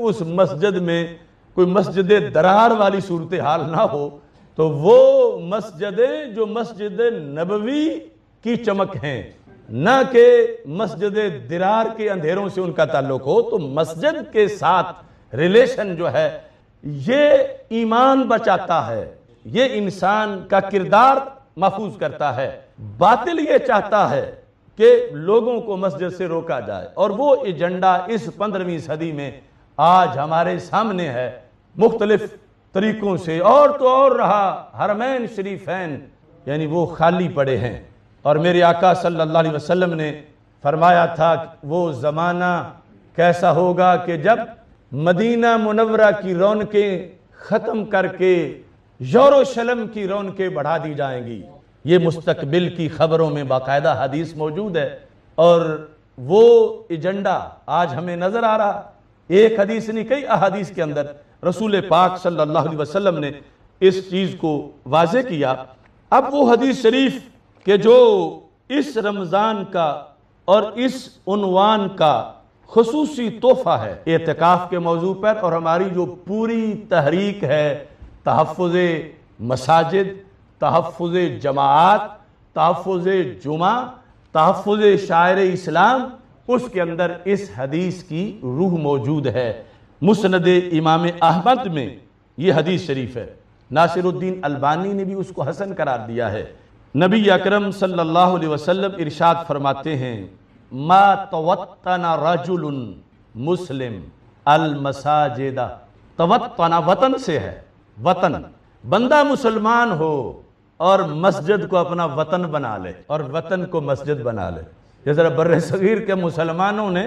उस मस्जिद में कोई मस्जिद दरार वाली सूरत हाल ना हो, तो वो मस्जिदें जो मस्जिद नबवी की चमक हैं, ना कि मस्जिद दिरार के अंधेरों से उनका ताल्लुक हो, तो मस्जिद के साथ रिलेशन जो है ये ईमान बचाता है, ये इंसान का किरदार महफूज करता है। बातिल ये चाहता है कि लोगों को मस्जिद से रोका जाए, और वो एजेंडा इस 15वीं सदी में आज हमारे सामने है मुख्तलिफ तरीकों से। और तो और रहा हरमैन शरीफैन, यानी वो खाली पड़े हैं। और मेरे आका सल्लल्लाहु अलैहि वसल्लम ने फरमाया था वो ज़माना कैसा होगा कि जब मदीना मुनव्वरा की रौनकें ख़त्म करके यरूशलेम की रौनकें बढ़ा दी जाएंगी। ये मुस्तकबिल की खबरों में बाकायदा हदीस मौजूद है, और वो एजेंडा आज हमें नजर आ रहा। एक हदीस नहीं, कई अहादीस के अंदर रसूल पाक सल्लल्लाहु अलैहि वसल्लम ने इस चीज को वाज़े किया। अब वो हदीस शरीफ के जो इस रमजान का और इस उन्वान का खुसूसी तोहफा है एतिकाफ के मौजू पर, और हमारी जो पूरी तहरीक है तहफ़्फ़ुज़े मसाजिद, तहफ़्फ़ुज़े जमाआत, तहफ़्फ़ुज़े जुमा, तहफ़्फ़ुज़े शायर इस्लाम, उसके अंदर इस हदीस की रूह मौजूद है। मुस्नद इमाम अहमद में ये हदीस शरीफ है। नासिरुद्दीन अलबानी ने भी उसको हसन करार दिया है। नबी अकरम सल्लल्लाहु अलैहि वसल्लम इरशाद फरमाते हैं, मा तवत्तना रजुलुन मुस्लिम अल मसाजिदा। तवत्तना वतन से है, वतन। बंदा मुसलमान हो और मस्जिद को अपना वतन बना ले, और वतन को मस्जिद बना ले। जैसे बर्रे सगीर के मुसलमानों ने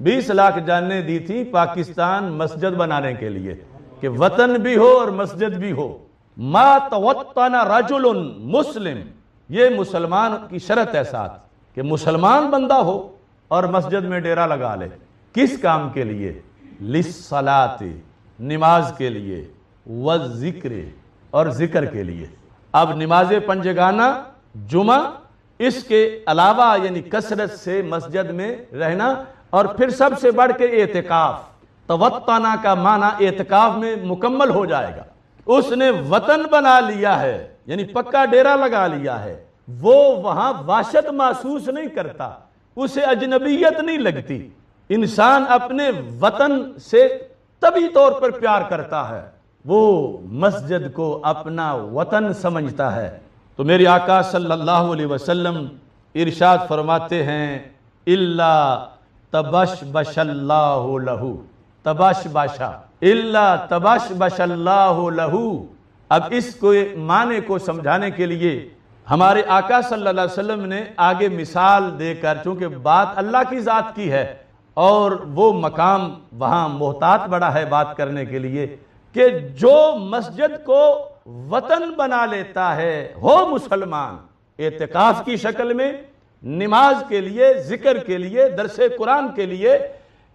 20 लाख जानें दी थी पाकिस्तान मस्जिद बनाने के लिए, कि वतन भी हो और मस्जिद भी हो। मा तवत्तना रजुलुन मुस्लिम, ये मुसलमान की शर्त है साथ कि मुसलमान बंदा हो और मस्जिद में डेरा लगा ले। किस काम के लिए? लिस्सलाति, नमाज के लिए, व जिक्र, और जिक्र के लिए। अब नमाज पंजगाना, जुमा, इसके अलावा यानी कसरत से मस्जिद में रहना, और फिर सबसे बढ़ के एतिकाफ। तवत्तना का माना एतिकाफ में मुकम्मल हो जाएगा। उसने वतन बना लिया है, यानी पक्का डेरा लगा लिया है। वो वहां वाशत महसूस नहीं करता, उसे अजनबियत नहीं लगती। इंसान अपने वतन से तभी तौर पर प्यार करता है, वो मस्जिद को अपना वतन समझता है। तो मेरे आका सल्लल्लाहु अलैहि वसल्लम इरशाद फरमाते हैं, इल्ला तबशबशल्लाहु लहू, तबशबशा इल्ला तबशबशल्लाहु लहू। अब इसको माने को समझाने के लिए हमारे आका सल्लल्लाहु अलैहि वसल्लम ने आगे मिसाल देकर, चूंकि बात अल्लाह की जात की है और वो मकाम वहां मोहतात बड़ा है बात करने के लिए, कि जो मस्जिद को वतन बना लेता है हो मुसलमान, एतिकाफ की शक्ल में, नमाज के लिए, जिक्र के लिए, दरसे कुरान के लिए,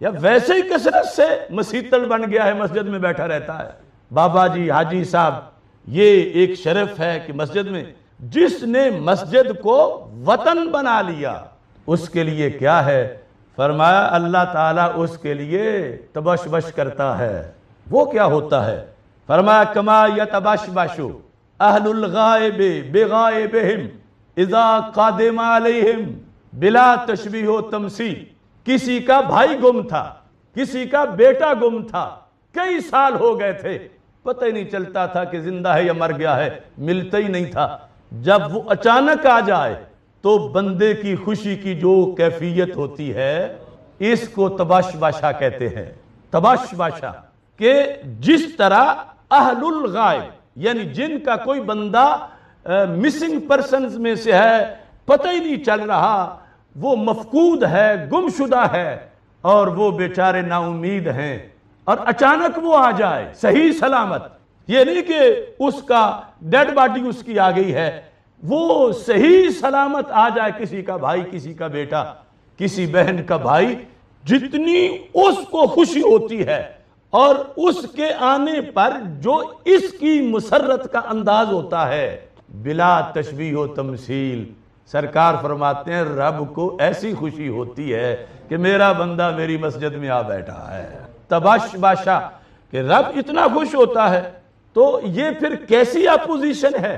या वैसे ही कसरत से मसीतड़ बन गया है, मस्जिद में बैठा रहता है। बाबा जी, हाजी साहब, ये एक शरफ है कि मस्जिद में जिसने मस्जिद को वतन बना लिया, उसके लिए क्या है? फरमाया अल्लाह ताला उसके लिए तबशबश करता है। वो क्या होता है? फरमाया कमा यतबशबशु अहलुल गायबे बेगायबिहिम इज़ा कादिम अलैहिम बिला तशबीह तमसी। किसी का भाई गुम था, किसी का बेटा गुम था, कई साल हो गए थे, पता ही नहीं चलता था कि जिंदा है या मर गया है, मिलता ही नहीं था। जब वो अचानक आ जाए तो बंदे की खुशी की जो कैफियत होती है, इसको तबशबशा कहते हैं। तबशबशा के जिस तरह अहलुल गायब, यानी जिनका कोई बंदा मिसिंग पर्सन्स में से है, पता ही नहीं चल रहा, वो मफकूद है, गुमशुदा है, और वो बेचारे नाउमीद हैं, और अचानक वो आ जाए सही सलामत। ये नहीं कि उसका डेड बॉडी उसकी आ गई है, वो सही सलामत आ जाए, किसी का भाई, किसी का बेटा, किसी बहन का भाई, जितनी उसको खुशी होती है और उसके आने पर जो इसकी मुसर्रत का अंदाज होता है, बिला तशबीह व तमसील। सरकार फरमाते हैं रब को ऐसी खुशी होती है कि मेरा बंदा मेरी मस्जिद में आ बैठा है। तबाशबाशा, कि रब इतना खुश होता है तो ये फिर कैसी अपोजिशन है,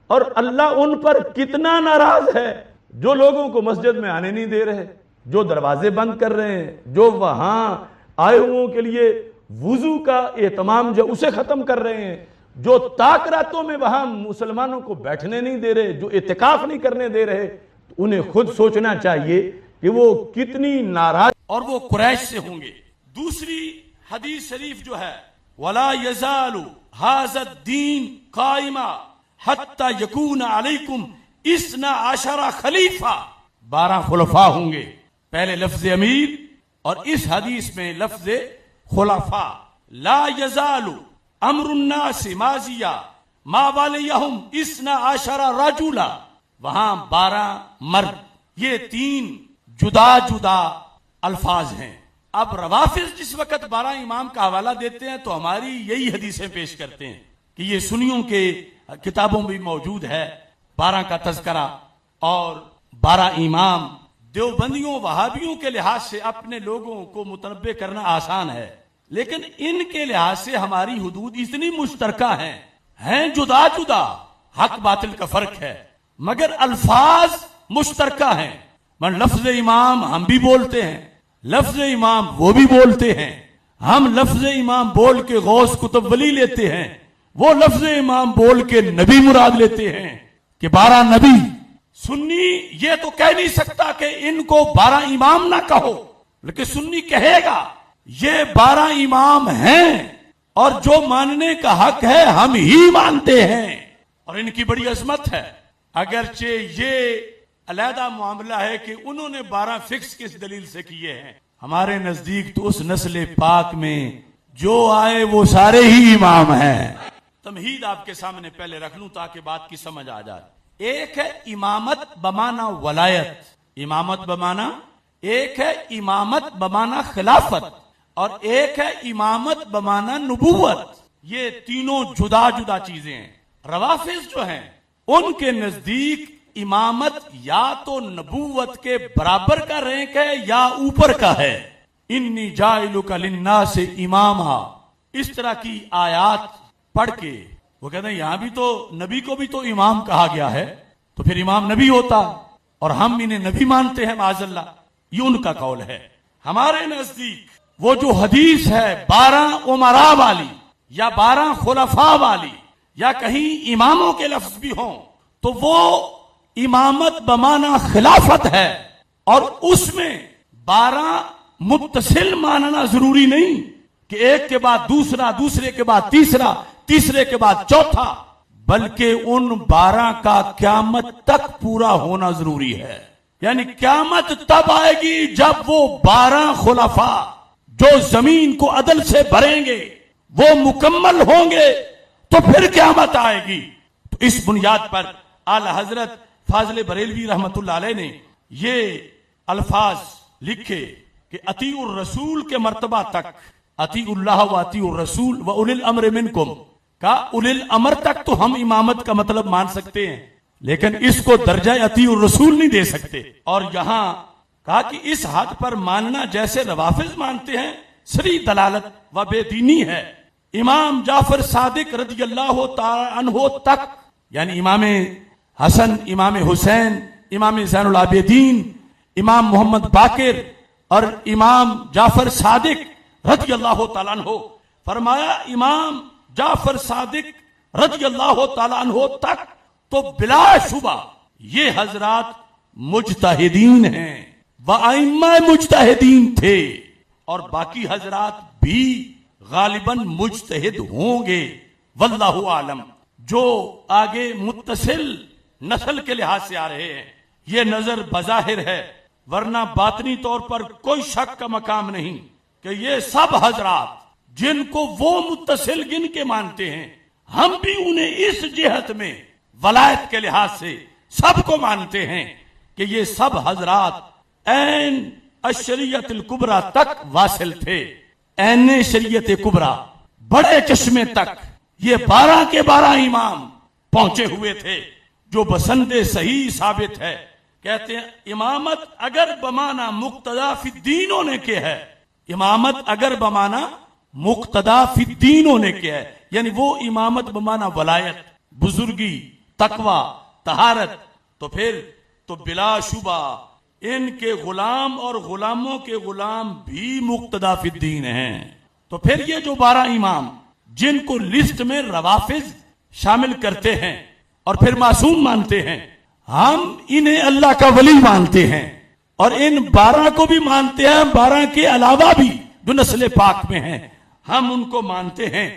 और अल्लाह उन पर कितना नाराज है जो लोगों को मस्जिद में आने नहीं दे रहे, जो दरवाजे बंद कर रहे हैं, जो वहां आए हुओं के लिए वुजू का एहतमाम जो उसे खत्म कर रहे हैं, जो ताकरातों में वहां मुसलमानों को बैठने नहीं दे रहे, जो इत्तिकाफ नहीं करने दे रहे, तो उन्हें खुद सोचना चाहिए कि वो कितनी नाराज और वो कुरैश से होंगे। दूसरी हदीस शरीफ जो है, वला यजालु हाज़ा दीन काइमा हत्ता यकून अलैकुम इस्ना आशरा खलीफा, 12 खुलफा होंगे। पहले लफ्ज अमीर और इस हदीस में लफ्ज खुलफा। ला यजालु अमरुन्नास माजिया मा वालियहुम इस्ना आशरा रजुला, वहां 12 मर्द, ये 3 जुदा जुदा अल्फाज हैं। अब रवाफिज जिस वक्त 12 इमाम का हवाला देते हैं तो हमारी यही हदीसें पेश करते हैं कि ये सुन्नियों के किताबों में भी मौजूद है 12 का तज़किरा और 12 इमाम। देवबंदियों वहाबियों के लिहाज से अपने लोगों को मुतनब्बे करना आसान है, लेकिन इनके लिहाज से हमारी हुदूद इतनी मुश्तरका हैं जुदा जुदा, हक बातिल का फर्क है मगर अल्फाज मुश्तरका हैं। मन लफ्ज इमाम हम भी बोलते हैं, लफ्ज इमाम वो भी बोलते हैं, हम लफ्ज इमाम बोल के गौस कुतुब वली लेते हैं, वो लफ्ज इमाम बोल के नबी मुराद लेते हैं कि 12 नबी। सुन्नी ये तो कह नहीं सकता कि इनको 12 इमाम ना कहो, लेकिन सुन्नी कहेगा ये 12 इमाम हैं और जो मानने का हक है हम ही मानते हैं, और इनकी बड़ी अजमत है। अगरचे ये अलहदा मामला है कि उन्होंने 12 फिक्स किस दलील से किए हैं, हमारे नजदीक तो उस नस्ल पाक में जो आए वो सारे ही इमाम हैं। तमहीद आपके सामने पहले रख लूं ताकि बात की समझ आ जाए। एक है इमामत बमाना वलायत, इमामत बमाना, एक है इमामत बमाना खिलाफत, और एक है इमामत बमाना नबूवत। ये तीनों जुदा जुदा चीजें हैं। रवाफिज जो हैं उनके नजदीक इमामत या तो नबूवत के बराबर का रैंक है या ऊपर का है। इन्नी जाइलुका लिन्नास इमामा, इस तरह की आयात पढ़ के वो कहते हैं यहां भी तो नबी को भी तो इमाम कहा गया है, तो फिर इमाम नबी होता और हम इन्हें नबी मानते हैं माज़अल्लाह। ये उनका कौल है। हमारे नजदीक वो जो हदीस है 12 उमरा वाली या 12 खुलफा वाली या कहीं इमामों के लफ्ज भी हों, तो वो इमामत बमाना खिलाफत है, और उसमें 12 मुत्तसिल मानना जरूरी नहीं कि एक के बाद दूसरा, दूसरे के बाद तीसरा, तीसरे के बाद चौथा, बल्कि उन 12 का क्यामत तक पूरा होना जरूरी है। यानी क्यामत तब आएगी जब वो 12 खुलफा जो जमीन को अदल से भरेंगे वो मुकम्मल होंगे, तो फिर क्यामत आएगी। तो इस बुनियाद पर आला हजरत फाजिल बरेलवी रहमतुल्लाह अलैह ने ये अल्फाज लिखे कि अतीउर रसूल के मर्तबा तक, अतीउल्लाह व अतीउर रसूल व उलिल अम्र मिनकुम का उलिल अमर तक तो हम इमामत का मतलब मान सकते हैं, लेकिन इसको दर्जा अतीउर रसूल नहीं दे सकते। और यहां कहा कि इस हद पर मानना जैसे रवाफिज मानते हैं सरी दलालत व बेदीनी है। इमाम जाफर सादिक रज़ियल्लाहु तआला अन्हु तक, यानी इमाम हसन, इमाम हुसैन, इमाम ज़ैनुल आबिदीन, इमाम मोहम्मद बाकिर और इमाम जाफर सादिक रज़ियल्लाहु तआला अन्हु, फरमाया इमाम जाफर सादिक रज़ियल्लाहु तआला अन्हु तक तो बिलाशुबा ये हजरात मुज्तहिदीन हैं, व अइम्मा मुज्तहिदीन थे, और बाकी हजरात भी गालिबन मुज्तहिद होंगे। वल्लाहु आलम। जो आगे मुत्तसिल नस्ल के लिहाज से आ रहे हैं ये नजर बजाहिर है, वरना बातनी तौर पर कोई शक का मकाम नहीं कि ये सब हजरात जिनको वो मुत्तसिल गिन के मानते हैं, हम भी उन्हें इस जिहत में वलायत के लिहाज से सबको मानते हैं कि ये सब हजरात ऐन अशरियत कुबरा तक वासिल थे। ऐन शरीयत कुबरा, बड़े चश्मे तक ये 12 के 12 इमाम पहुंचे हुए थे, जो बसंदे सही साबित है। कहते हैं इमामत अगर बमाना मुक्तदा फी दीन होने के है इमामत अगर बमाना मुक्तदा फिद्दीन होने के है, यानी वो इमामत बमाना वलायत, बुजुर्गी, तकवा, तहारत, तो फिर तो बिलाशुबा इनके गुलाम और गुलामों के गुलाम भी मुक्तदा फिद्दीन हैं। तो फिर ये जो 12 इमाम जिनको लिस्ट में रवाफिज शामिल करते हैं और फिर मासूम मानते हैं, हम इन्हें अल्लाह का वली मानते हैं और इन 12 को भी मानते हैं, 12 के अलावा भी जो नस्ल पाक में हैं हम उनको मानते हैं।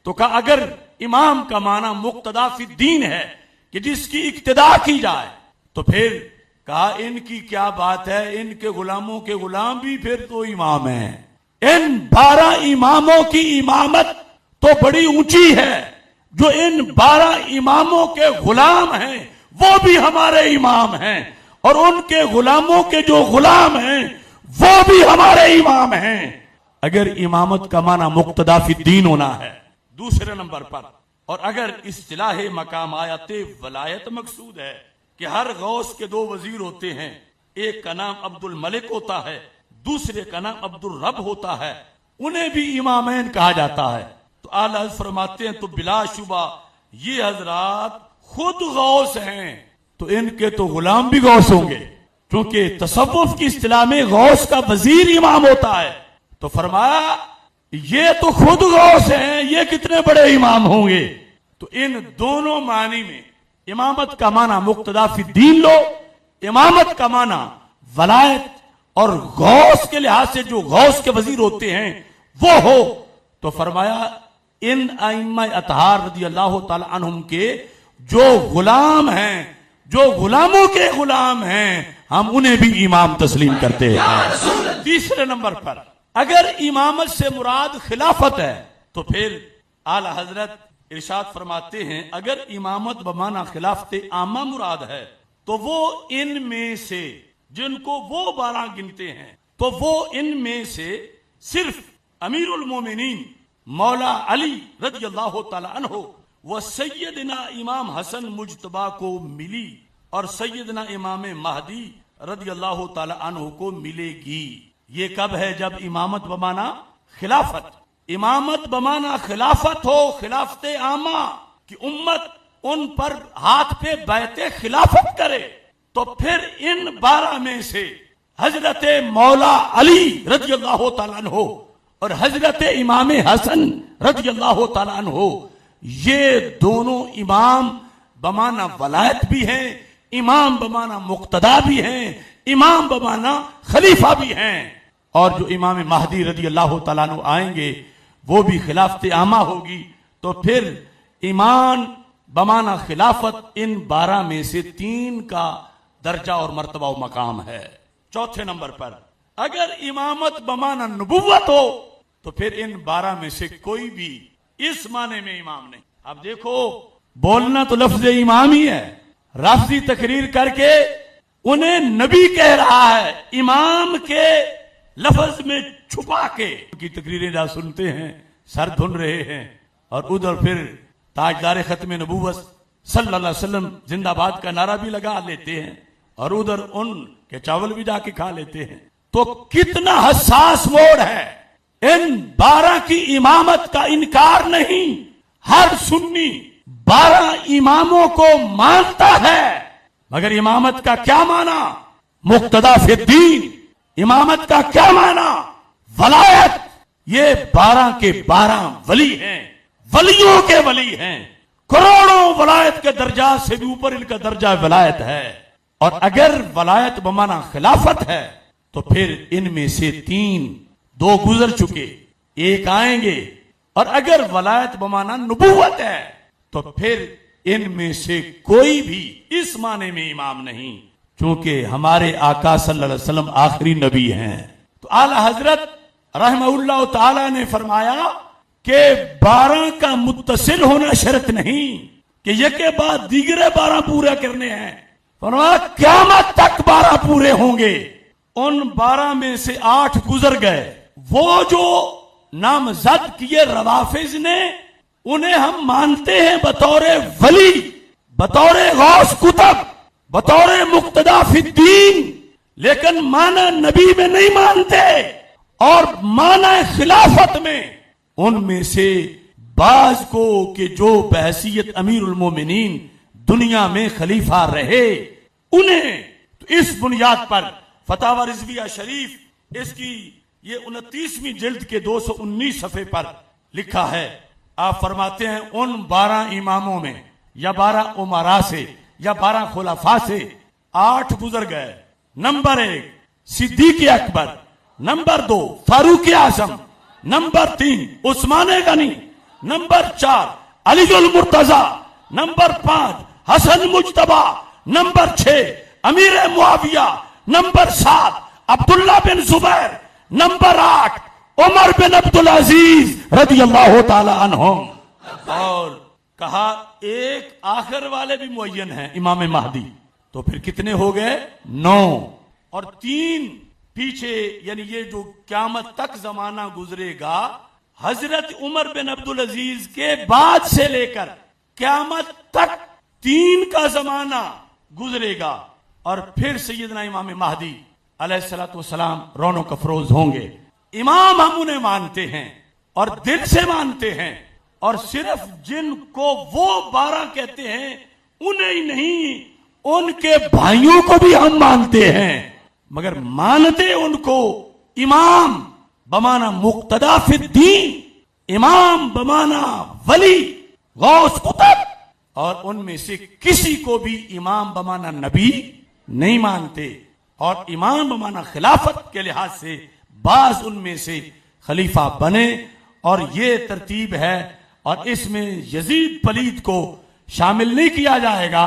तो कहा अगर इमाम का माना मुक्तदा फिद्दीन है कि जिसकी इक्तिदा की जाए, तो फिर कहा इनकी क्या बात है, इनके गुलामों के गुलाम भी फिर तो इमाम हैं। इन 12 इमामों की इमामत तो बड़ी ऊंची है, जो इन 12 इमामों के गुलाम हैं वो भी हमारे इमाम हैं और उनके गुलामों के जो गुलाम हैं वो भी हमारे इमाम हैं। अगर इमामत का माना मुक्तदा फिद्दीन होना है दूसरे नंबर पर, और अगर इस्तिलाह मकाम आयते वलायत मकसूद है कि हर गौस के 2 वजीर होते हैं, एक का नाम अब्दुल मलिक होता है, दूसरे का नाम अब्दुल रब होता है, उन्हें भी इमामैन कहा जाता है। तो आला हज़रत फरमाते हैं तो बिलाशुबा ये हजरात खुद गौस हैं, तो इनके तो गुलाम भी गौस होंगे, क्योंकि तसव्वुफ की इस्तिलाह में गौस का वजीर इमाम होता है। तो फरमाया ये तो खुद गौस हैं, ये कितने बड़े इमाम होंगे। तो इन दोनों मानी में इमामत का माना मुक्तदा फिद्दीन लो, इमामत का माना वलायत, और गौस के लिहाज से जो गौस के वजीर होते हैं वो हो। तो फरमाया इन आइम्मा अतहार रज़ियल्लाहु ताला अन्हुम के जो गुलाम हैं, जो गुलामों के गुलाम हैं, हम उन्हें भी इमाम तस्लीम करते हैं। तीसरे नंबर पर अगर इमामत से मुराद खिलाफत है, तो फिर आला हजरत इरशाद फरमाते हैं अगर इमामत बमाना खिलाफत आमा मुराद है, तो वो इनमें से जिनको वो 12 गिनते हैं, तो वो इनमें से सिर्फ अमीरुल मोमिनीन मौला अली रज़ियल्लाहु ताला अन्हु व सैयदना इमाम हसन मुज्तबा को मिली और सैयदना इमाम महदी रज़ियल्लाहु ताला अन्हु को मिलेगी। ये कब है? जब इमामत बमाना खिलाफत, इमामत बमाना खिलाफत हो, खिलाफत आमा कि उम्मत उन पर हाथ पे बैते खिलाफत करे, तो फिर इन 12 में से हजरत मौला अली रज़ियल्लाहु ताला अन्हु और हजरत इमाम हसन रज़ियल्लाहु ताला अन्हु, ये दोनों इमाम बमाना वलायत भी हैं, इमाम बमाना मुक्तदा भी हैं, इमाम बमाना खलीफा भी हैं। और जो इमाम महदी रज़ियल्लाहु ताला अन्हु आएंगे वो भी खिलाफत आमा होगी। तो फिर ईमान बमाना खिलाफत इन 12 में से 3 का दर्जा और मर्तबा और मकाम है। चौथे नंबर पर अगर इमामत बमाना नबुव्वत हो, तो फिर इन 12 में से कोई भी इस माने में इमाम नहीं। अब देखो, बोलना तो लफ्ज इमाम ही है, राफजी तकरीर करके उन्हें नबी कह रहा है, इमाम के लफ्ज में छुपा के उनकी तकरीरें जहाँ सुनते हैं सर धुन रहे हैं, और उधर फिर ताजदार खत्म नबूवत सल्लल्लाहु अलैहि वसल्लम जिंदाबाद का नारा भी लगा लेते हैं, और उधर उनके चावल भी जाके खा लेते हैं। तो कितना हसास मोड़ है। इन 12 की इमामत का इनकार नहीं, हर सुन्नी 12 इमामों को मानता है, मगर इमामत का क्या माना? मुक्तदा फिद्दीन। इमामत का क्या माना? वलायत। ये 12 के 12 वली हैं, वलियों के वली हैं, करोड़ों वलायत के दर्जा से भी ऊपर इनका दर्जा वलायत है। और अगर वलायत बमाना खिलाफत है, तो फिर इनमें से 2 गुजर चुके, 1 आएंगे। और अगर वलायत बमाना नबुव्वत है, तो फिर इनमें से कोई भी इस माने में इमाम नहीं, क्योंकि हमारे आका सल्लल्लाहु अलैहि वसल्लम आखिरी नबी हैं। तो आला हजरत रहमहुल्लाह ताला ने फरमाया कि 12 का मुत्तसिल होना शर्त नहीं कि ये के बाद दीगरे 12 पूरे करने हैं। फरमाया क़यामत तक 12 पूरे होंगे। उन 12 में से 8 गुजर गए। वो जो नामजद किए रवाफिज ने, उन्हें हम मानते हैं बतौरे वली, बतौरे गौस कुतब, बतौरे मुक्तदा फिद्दीन, लेकिन माना नबी में नहीं मानते। और माना खिलाफत में उनमें से बाज को कि जो बहैसियत अमीरुल मोमिनीन दुनिया में खलीफा रहे, उन्हें तो इस बुनियाद पर फतावा रिजविया शरीफ इसकी ये 29वीं जिल्द के 219 सफ़े पर लिखा है। आप फरमाते हैं उन 12 इमामों में या 12 उमरा से या 12 खुलाफा से 8 गुजर गए। Number 1 Siddiq Akbar, number 2 Farooq Azam, number 3 Usman Ghani, number 4 Aliul Murtaza, number 5 Hasan Mujtaba, number 6 Amir Muawiya, number 7 Abdullah bin Zubair, number 8 Umar bin Abdul Aziz रदियल्लाहु ताला अन्हुम। और कहा एक आखिर वाले भी मुअय्यन हैं इमाम महदी, तो फिर कितने हो गए? 9। और 3 पीछे, यानी ये जो क़यामत तक जमाना गुजरेगा हजरत उमर बिन अब्दुल अजीज के बाद से लेकर क़यामत तक 3 का जमाना गुजरेगा और फिर सैयदना इमाम महदी अलैहिस्सलातु वस्सलाम रौनक अफरोज होंगे। इमाम हम उन्हें मानते हैं और दिल से मानते हैं, और सिर्फ जिनको वो 12 कहते हैं उन्हें ही नहीं, उनके भाइयों को भी हम मानते हैं, मगर मानते उनको इमाम बमाना मुक्तदा फिद्दीन, इमाम बमाना वली गौस कुतुब, और उनमें से किसी को भी इमाम बमाना नबी नहीं मानते। और इमाम बमाना खिलाफत के लिहाज से बाज उनमें से खलीफा बने, और ये तरतीब है। और इसमें यजीद पलीद को शामिल नहीं किया जाएगा।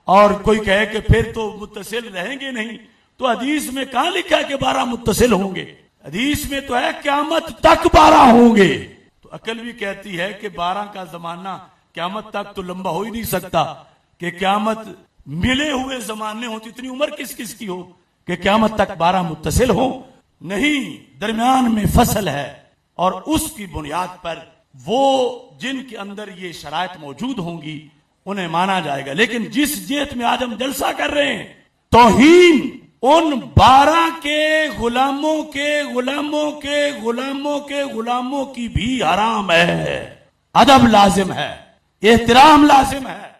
और कोई कहे कि फिर तो मुत्तसिल रहेंगे नहीं, तो हदीस में कहां लिखा है कि 12 मुत्तसिल होंगे? हदीस में तो है क़यामत तक 12 होंगे। तो अकल भी कहती है कि 12 का जमाना क़यामत तक तो लंबा हो ही नहीं सकता, कि क़यामत मिले हुए जमाने हो तो इतनी उम्र किस किस की हो कि क़यामत तक 12 मुत्तसिल हो। नहीं, दरमियान में फसल है, और उसकी बुनियाद पर वो जिनके अंदर ये शराइत मौजूद होंगी उन्हें माना जाएगा। लेकिन जिस जेत में आज हम जलसा कर रहे हैं, तौहीन उन 12 के गुलामों के गुलामों के गुलामों के गुलामों की भी हराम है। अदब लाजिम है, एहतराम लाजिम है।